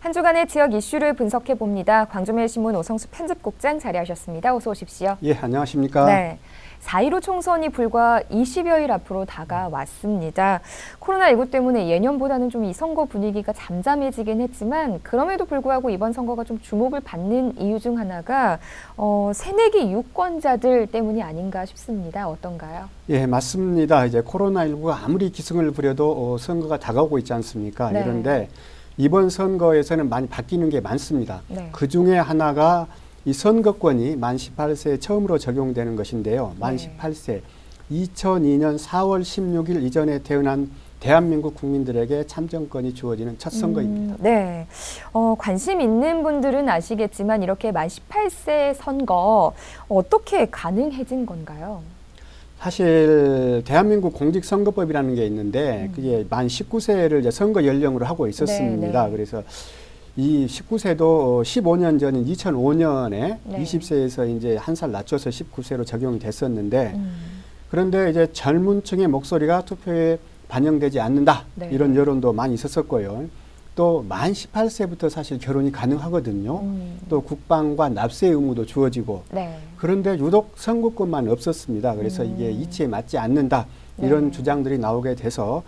한 주간의 지역 이슈를 분석해 봅니다. 광주매일신문 오성수 편집국장 자리하셨습니다. 어서 오십시오. 예, 안녕하십니까. 네. 4.15 총선이 불과 20여일 앞으로 다가왔습니다. 코로나19 때문에 예년보다는 좀 이 선거 분위기가 잠잠해지긴 했지만 그럼에도 불구하고 이번 선거가 좀 주목을 받는 이유 중 하나가 새내기 유권자들 때문이 아닌가 싶습니다. 어떤가요? 예, 맞습니다. 이제 코로나19가 아무리 기승을 부려도 선거가 다가오고 있지 않습니까? 네. 그런데 이번 선거에서는 많이 바뀌는 게 많습니다. 네. 그 중에 하나가 이 선거권이 만 18세에 처음으로 적용되는 것인데요. 만 네. 18세 2002년 4월 16일 이전에 태어난 대한민국 국민들에게 참정권이 주어지는 첫 선거입니다. 네. 관심 있는 분들은 아시겠지만 이렇게 만 18세 선거 어떻게 가능해진 건가요? 사실 대한민국 공직선거법이라는 게 있는데 그게 만 19세를 이제 선거 연령으로 하고 있었습니다. 네. 그래서 이 19세도 15년 전인 2005년에 네. 20세에서 이제 한 살 낮춰서 19세로 적용이 됐었는데 그런데 이제 젊은 층의 목소리가 투표에 반영되지 않는다. 네. 이런 여론도 많이 있었었고요. 또 만 18세부터 사실 결혼이 가능하거든요. 또 국방과 납세 의무도 주어지고 네. 그런데 유독 선거권만 없었습니다. 그래서 이게 이치에 맞지 않는다. 이런 네. 주장들이 나오게 돼서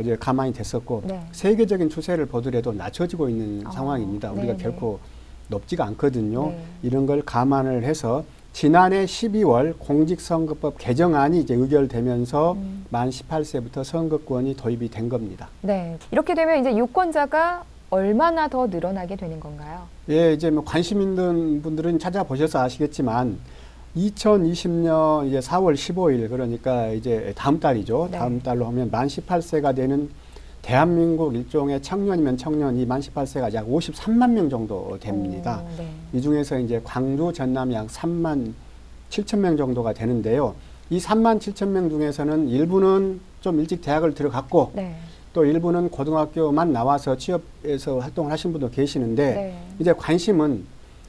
이제 가만히 됐었고 네. 세계적인 추세를 보더라도 낮춰지고 있는 상황입니다. 우리가 네네. 결코 높지가 않거든요. 네. 이런 걸 감안을 해서 지난해 12월 공직선거법 개정안이 이제 의결되면서 만 18세부터 선거권이 도입이 된 겁니다. 네. 이렇게 되면 이제 유권자가 얼마나 더 늘어나게 되는 건가요? 예, 이제 뭐 관심 있는 분들은 찾아보셔서 아시겠지만 2020년 이제 4월 15일 그러니까 이제 다음 달이죠. 네. 다음 달로 하면 만 18세가 되는 대한민국 일종의 청년이면 청년이 만 18세가 약 53만 명 정도 됩니다. 네. 이 중에서 이제 광주, 전남 약 3만 7천 명 정도가 되는데요. 이 3만 7천 명 중에서는 일부는 좀 일찍 대학을 들어갔고 네. 또 일부는 고등학교만 나와서 취업해서 활동을 하신 분도 계시는데 네. 이제 관심은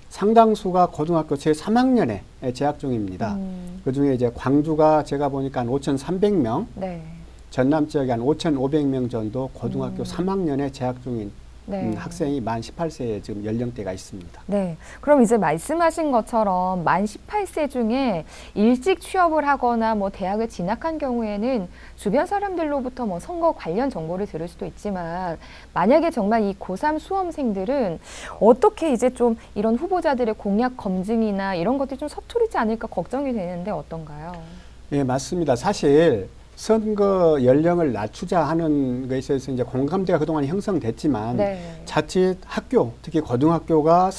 상당수가 고등학교 제3학년에 재학 중입니다. 그중에 이제 광주가 제가 보니까 한 5,300명, 네. 전남 지역에 한 5,500명 정도 고등학교 3학년에 재학 중인 네. 학생이 만 18세에 지금 연령대가 있습니다. 네. 그럼 이제 말씀하신 것처럼 만 18세 중에 일찍 취업을 하거나 뭐 대학을 진학한 경우에는 주변 사람들로부터 뭐 선거 관련 정보를 들을 수도 있지만 만약에 정말 이 고3 수험생들은 어떻게 이제 좀 이런 후보자들의 공약 검증이나 이런 것들이 좀 서투르지 않을까 걱정이 되는데 어떤가요? 예, 맞습니다. 사실 선거 연령을 낮추자 하는 것에 있어서 이제 공감대가 그동안 형성됐지만 네. 자칫 학교, 특히 고등학교가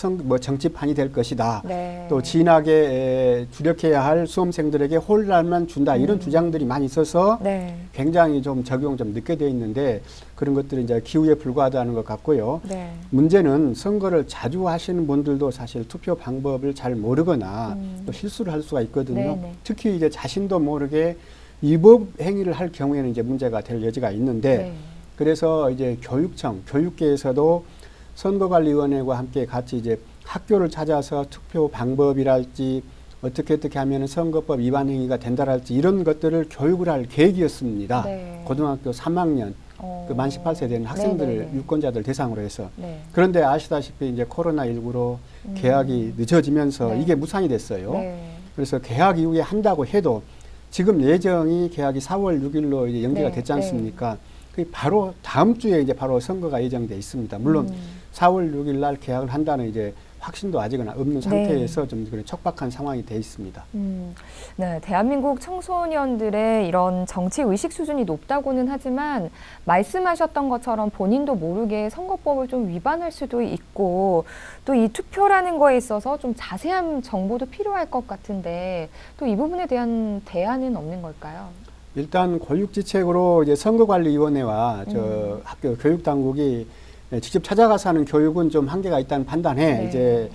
정치판이 될 것이다. 네. 또 진학에 주력해야 할 수험생들에게 혼란만 준다. 이런 주장들이 많이 있어서 네. 굉장히 좀 적용 좀 늦게 돼 있는데 그런 것들이 이제 기후에 불과하다는 것 같고요. 네. 문제는 선거를 자주 하시는 분들도 사실 투표 방법을 잘 모르거나 또 실수를 할 수가 있거든요. 네네. 특히 이제 자신도 모르게 위법 행위를 할 경우에는 이제 문제가 될 여지가 있는데 네. 그래서 이제 교육청, 교육계에서도 선거관리위원회와 함께 같이 이제 학교를 찾아서 투표 방법이랄지 어떻게 하면 선거법 위반 행위가 된다랄지 이런 것들을 교육을 할 계획이었습니다. 네. 고등학교 3학년 그 만 18세 된 학생들, 네네네. 유권자들 대상으로 해서. 네. 그런데 아시다시피 이제 코로나19로 개학이 늦어지면서 네. 이게 무산이 됐어요. 네. 그래서 개학 이후에 한다고 해도 지금 예정이 개학이 4월 6일로 이제 연기가 네, 됐지 않습니까? 그 바로 다음 주에 이제 바로 선거가 예정돼 있습니다. 물론 4월 6일 날 개학을 한다는 이제 확신도 아직은 없는 상태에서 좀 그런 척박한 상황이 돼 있습니다. 네, 대한민국 청소년들의 이런 정치 의식 수준이 높다고는 하지만 말씀하셨던 것처럼 본인도 모르게 선거법을 좀 위반할 수도 있고 또 이 투표라는 거에 있어서 좀 자세한 정보도 필요할 것 같은데 또 이 부분에 대한 대안은 없는 걸까요? 일단 교육지책으로 이제 선거관리위원회와 저 학교 교육당국이 직접 찾아가서 하는 교육은 좀 한계가 있다는 판단해 네. 이제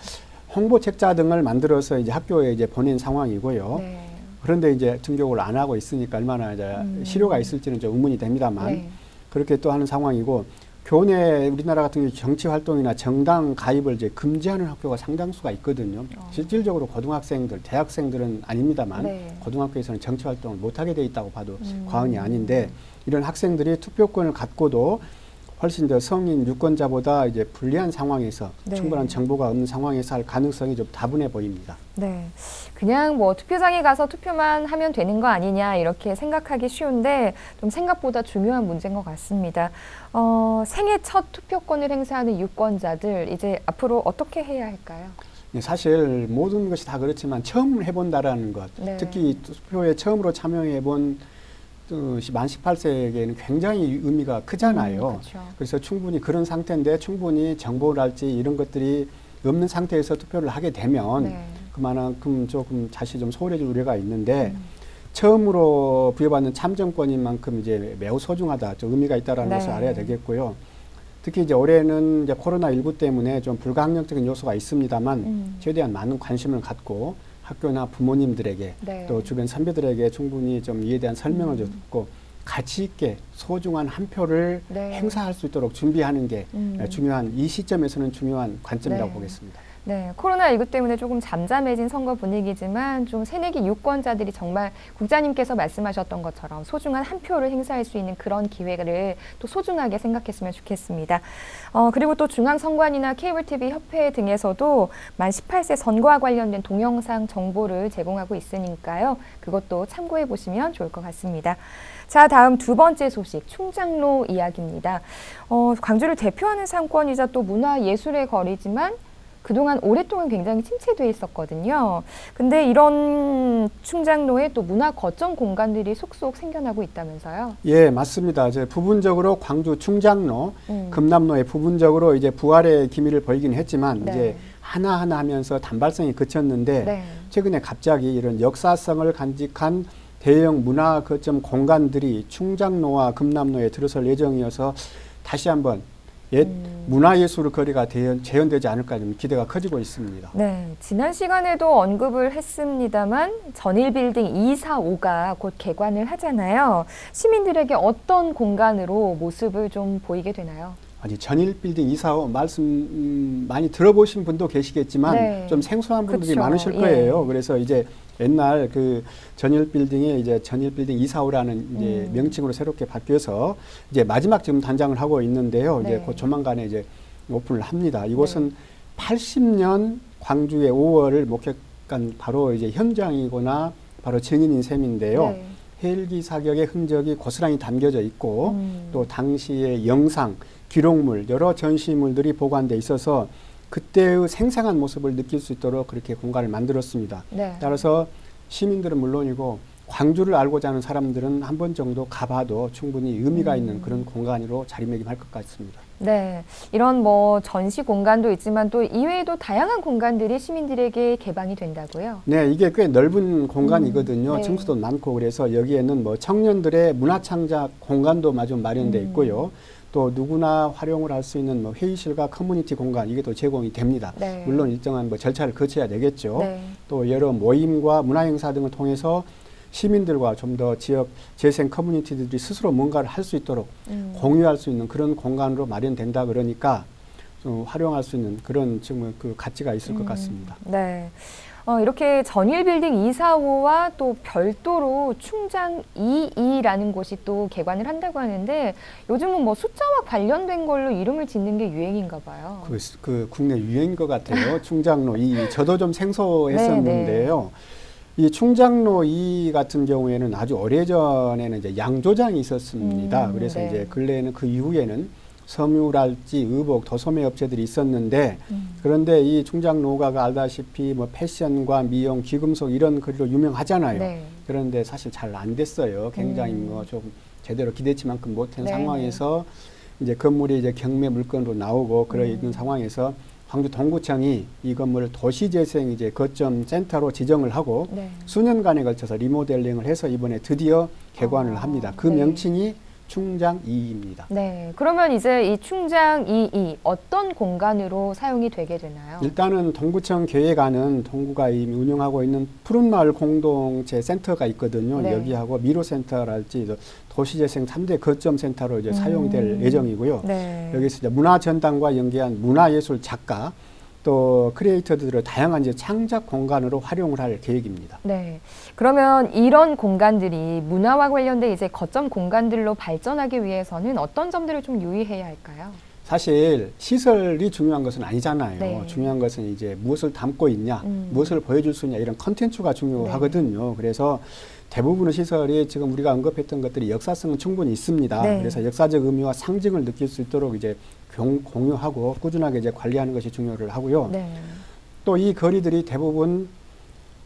홍보책자 등을 만들어서 이제 학교에 이제 보낸 상황이고요. 네. 그런데 이제 등교를 안 하고 있으니까 얼마나 이제 실효가 있을지는 좀 의문이 됩니다만 네. 그렇게 또 하는 상황이고 교내 우리나라 같은 경우 정치 활동이나 정당 가입을 이제 금지하는 학교가 상당수가 있거든요. 실질적으로 고등학생들, 대학생들은 아닙니다만 네. 고등학교에서는 정치 활동을 못하게 돼 있다고 봐도 과언이 아닌데 이런 학생들이 투표권을 갖고도 훨씬 더 성인 유권자보다 이제 불리한 상황에서 네. 충분한 정보가 없는 상황에서 할 가능성이 좀 다분해 보입니다. 네. 그냥 뭐 투표장에 가서 투표만 하면 되는 거 아니냐 이렇게 생각하기 쉬운데 좀 생각보다 중요한 문제인 것 같습니다. 생애 첫 투표권을 행사하는 유권자들 이제 앞으로 어떻게 해야 할까요? 네, 사실 모든 것이 다 그렇지만 처음 해본다라는 것, 네. 특히 투표에 처음으로 참여해본 만 18세에게는 굉장히 의미가 크잖아요. 그렇죠. 그래서 충분히 그런 상태인데 충분히 정보랄지 이런 것들이 없는 상태에서 투표를 하게 되면 네. 그만큼 조금 다시 좀 소홀해질 우려가 있는데 처음으로 부여받는 참정권인 만큼 이제 매우 소중하다, 좀 의미가 있다라는 네. 것을 알아야 되겠고요. 특히 이제 올해는 이제 코로나19 때문에 좀 불가항력적인 요소가 있습니다만 최대한 많은 관심을 갖고 학교나 부모님들에게 네. 또 주변 선배들에게 충분히 좀 이에 대한 설명을 듣고 가치 있게 소중한 한 표를 네. 행사할 수 있도록 준비하는 게 중요한, 이 시점에서는 중요한 관점이라고 네. 보겠습니다. 네, 코로나19 때문에 조금 잠잠해진 선거 분위기지만 좀 새내기 유권자들이 정말 국장님께서 말씀하셨던 것처럼 소중한 한 표를 행사할 수 있는 그런 기회를 또 소중하게 생각했으면 좋겠습니다. 그리고 또 중앙선관위나 케이블TV 협회 등에서도 만 18세 선거와 관련된 동영상 정보를 제공하고 있으니까요. 그것도 참고해 보시면 좋을 것 같습니다. 자, 다음 두 번째 소식, 충장로 이야기입니다. 광주를 대표하는 상권이자 또 문화예술의 거리지만 그동안 오랫동안 굉장히 침체돼 있었거든요. 근데 이런 충장로에 또 문화 거점 공간들이 속속 생겨나고 있다면서요? 예, 맞습니다. 이제 부분적으로 광주 충장로, 금남로에 부분적으로 이제 부활의 기미를 보이긴 했지만 네. 이제 하나하나 하면서 단발성이 그쳤는데 네. 최근에 갑자기 이런 역사성을 간직한 대형 문화 거점 공간들이 충장로와 금남로에 들어설 예정이어서 다시 한번 옛 문화예술 거리가 재현되지 않을까 좀 기대가 커지고 있습니다. 네, 지난 시간에도 언급을 했습니다만 전일빌딩 245가 곧 개관을 하잖아요. 시민들에게 어떤 공간으로 모습을 좀 보이게 되나요? 아니, 전일빌딩 245 말씀 많이 들어보신 분도 계시겠지만 네. 좀 생소한 분들이 그쵸. 많으실 거예요. 그래서 이제 옛날 그 전일빌딩에 이제 전일빌딩 245라는 이제 명칭으로 새롭게 바뀌어서 이제 마지막 지금 단장을 하고 있는데요. 네. 이제 곧 조만간에 이제 오픈을 합니다. 이곳은 80년 광주의 5월을 목격한 바로 이제 현장이거나 바로 증인인 셈인데요. 네. 헬기 사격의 흔적이 고스란히 담겨져 있고 또 당시의 영상, 기록물, 여러 전시물들이 보관돼 있어서 그때의 생생한 모습을 느낄 수 있도록 그렇게 공간을 만들었습니다. 네. 따라서 시민들은 물론이고 광주를 알고자 하는 사람들은 한 번 정도 가봐도 충분히 의미가 있는 그런 공간으로 자리매김할 것 같습니다. 네, 이런 뭐 전시 공간도 있지만 또 이외에도 다양한 공간들이 시민들에게 개방이 된다고요? 네, 이게 꽤 넓은 공간이거든요. 네. 층수도 많고 그래서 여기에는 뭐 청년들의 문화창작 공간도 마저 마련돼 있고요. 또 누구나 활용을 할 수 있는 뭐 회의실과 커뮤니티 공간 이게 또 제공이 됩니다. 네. 물론 일정한 뭐 절차를 거쳐야 되겠죠. 네. 또 여러 모임과 문화행사 등을 통해서 시민들과 좀 더 지역 재생 커뮤니티들이 스스로 뭔가를 할 수 있도록 공유할 수 있는 그런 공간으로 마련된다 그러니까 좀 활용할 수 있는 그런 지금 그 가치가 있을 것 같습니다. 네. 이렇게 전일빌딩 245와 또 별도로 충장 22라는 곳이 또 개관을 한다고 하는데 요즘은 뭐 숫자와 관련된 걸로 이름을 짓는 게 유행인가 봐요. 그 국내 유행인 것 같아요. 충장로 2. 저도 좀 생소했었는데요. 이 충장로 2 같은 경우에는 아주 오래전에는 이제 양조장이 있었습니다. 그래서 네. 이제 근래에는 그 이후에는 섬유랄지 의복, 도소매 업체들이 있었는데 그런데 이 충장로가가 알다시피 뭐 패션과 미용, 귀금속 이런 거리로 유명하잖아요. 네. 그런데 사실 잘 안 됐어요. 굉장히 뭐 좀 제대로 기대치만큼 못한 네. 상황에서 이제 건물이 이제 경매 물건으로 나오고 그러 있는 상황에서 광주 동구청이 이 건물을 도시재생 이제 거점 센터로 지정을 하고 네. 수년간에 걸쳐서 리모델링을 해서 이번에 드디어 개관을 합니다. 그 네. 명칭이 충장 2입니다. 네. 그러면 이제 이 충장 22 어떤 공간으로 사용이 되게 되나요? 일단은 동구청 계획안은 동구가 이미 운영하고 있는 푸른마을 공동체 센터가 있거든요. 네. 여기하고 미로센터랄지 도시재생 3대 거점 센터로 이제 사용될 예정이고요. 네. 여기서 이제 문화전당과 연계한 문화예술 작가 또 크리에이터들을 다양한 이제 창작 공간으로 활용을 할 계획입니다. 네. 그러면 이런 공간들이 문화와 관련된 이제 거점 공간들로 발전하기 위해서는 어떤 점들을 좀 유의해야 할까요? 사실 시설이 중요한 것은 아니잖아요. 네. 중요한 것은 이제 무엇을 담고 있냐, 무엇을 보여줄 수 있냐 이런 컨텐츠가 중요하거든요. 네. 그래서 대부분의 시설이 지금 우리가 언급했던 것들이 역사성은 충분히 있습니다. 네. 그래서 역사적 의미와 상징을 느낄 수 있도록 이제 공유하고 꾸준하게 이제 관리하는 것이 중요를 하고요. 네. 또 이 거리들이 대부분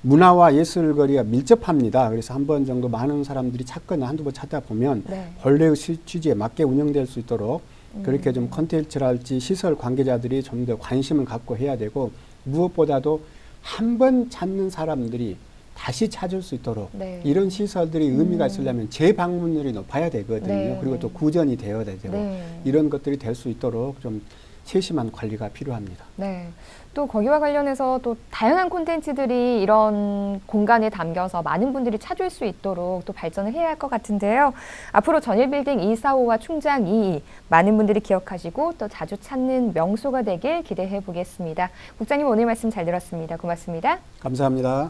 문화와 예술 거리가 밀접합니다. 그래서 한 번 정도 많은 사람들이 찾거나 한두 번 찾다 보면 네. 본래의 취지에 맞게 운영될 수 있도록 그렇게 좀 컨텐츠랄지 시설 관계자들이 좀 더 관심을 갖고 해야 되고 무엇보다도 한 번 찾는 사람들이 다시 찾을 수 있도록 네. 이런 시설들이 의미가 있으려면 재방문율이 높아야 되거든요. 네. 그리고 또 구전이 되어야 되고 네. 이런 것들이 될 수 있도록 좀 세심한 관리가 필요합니다. 네. 또 거기와 관련해서 또 다양한 콘텐츠들이 이런 공간에 담겨서 많은 분들이 찾을 수 있도록 또 발전을 해야 할 것 같은데요. 앞으로 전일빌딩 245와 충장 22 많은 분들이 기억하시고 또 자주 찾는 명소가 되길 기대해 보겠습니다. 국장님 오늘 말씀 잘 들었습니다. 고맙습니다. 감사합니다.